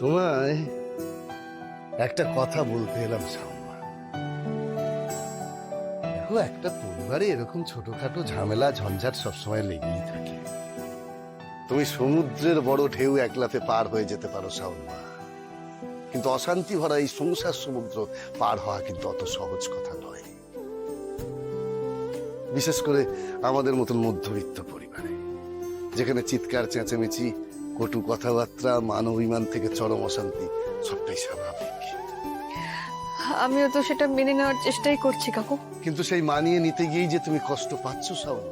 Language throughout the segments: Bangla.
তোমায় একটা কথা বলতে এলাম শাম্মা। দেখো, একটা পরিবারে এরকম ছোটখাটো ঝামেলা ঝঞ্ঝাট সবসময় লেগেই থাকে। তুমি সমুদ্রের বড় ঢেউ একলাতে পার হয়ে যেতে পারো শাম্মা, কিন্তু অশান্তি ভরা এই সংসার সমুদ্র পার হওয়া কিন্তু অত সহজ কথা নয়। বিশেষ করে আমাদের মতন মধ্যবিত্ত পরিবারে, যেখানে চিৎকার চেঁচামেচি, কটু কথাবার্তা, মান অভিমান থেকে চরম অশান্তি সবটাই স্বাভাবিক। আমিও তো সেটা মেনে নেওয়ার চেষ্টাই করছি কাকু। কিন্তু সেই মানিয়ে নিতে গিয়েই যে তুমি কষ্ট পাচ্ছ শাওন,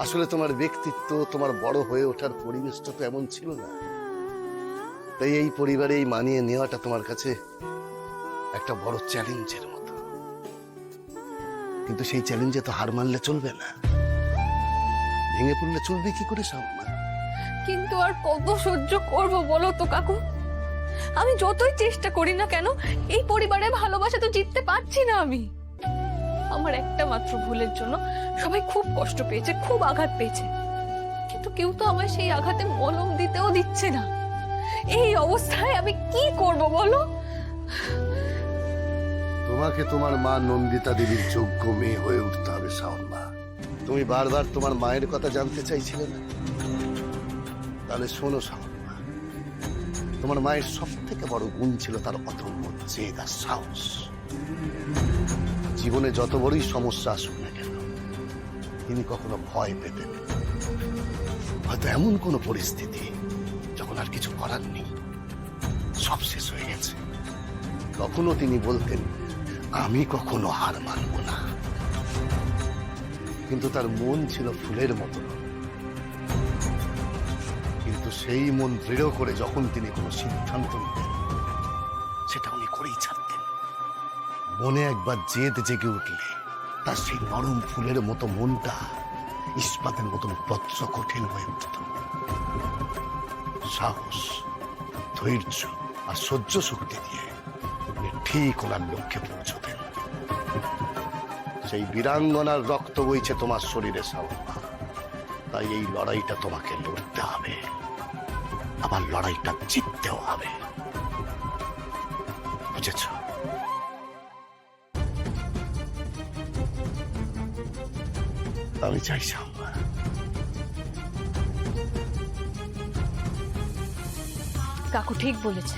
আসলে তোমার ব্যক্তিত্ব, তোমার বড় হয়ে ওঠার পরিবেশটা তো এমন ছিল না। তাই এই পরিবারে এই মানিয়ে নেওয়াটা তোমার কাছে একটা বড় চ্যালেঞ্জের মতো। কিন্তু সেই চ্যালেঞ্জে তো হার মানলে চলবে না, ভেঙে পড়লে চলবে কি করে শাওন? কিন্তু আর কত সহ্য করব বলো তো কাকু? আমি যতই চেষ্টা করি না কেন, এই পরিবারের ভালোবাসা তো জিততে পারছি না আমি। আমার একটা মাত্র ভুলের জন্য সবাই খুব কষ্ট পেয়েছে, খুব আঘাত পেয়েছে, কিন্তু কেউ তো আমায় সেই আঘাতে মলম দিতেও দিচ্ছে না। এই অবস্থায় আমি কি করব বলো? তোমাকে তোমার মা নন্দিতা দেবীর যোগ্য মেয়ে হয়ে উঠতে হবে শাওন মা। তুমি বারবার তোমার মায়ের কথা জানতে চাইছিলে না? তাহলে শোনো শাওন মা, তোমার মায়ের সব থেকে বড় গুণ ছিল তার অদম্য জেদ আর সাহস। জীবনে যত বড়ই সমস্যা আসুক না কেন, তিনি কখনো ভয় পেতেন না। হয়তো এমন কোন পরিস্থিতি যখন আর কিছু করার নেই, সব শেষ হয়ে গেছে, তখনও তিনি বলতেন, আমি কখনো হার মানব না। কিন্তু তার মন ছিল ফুলের মতো, কিন্তু সেই মন দৃঢ় করে যখন তিনি কোনো সিদ্ধান্ত নিতেন, সেটা উনি করেই ছাড়তেন। মনে একবার জেদ জেগে উঠলে তার সেই নরম ফুলের মতো মনটা ইস্পাতের মতন বজ্র কঠিন হয়ে উঠত। সাহস, ধৈর্য আর সহ্য শক্তি দিয়ে উনি ঠিক ওনার লক্ষ্যে পৌঁছতেন। সেই বীরাঙ্গনার রক্ত বইছে তোমার শরীরে শাওন, তাই এই লড়াইটা তোমাকে লড়তে হবে, আবার লড়াইটা জিততেও হবে, বুঝেছ? আমি চাই শাওন, কাকু ঠিক বলেছে,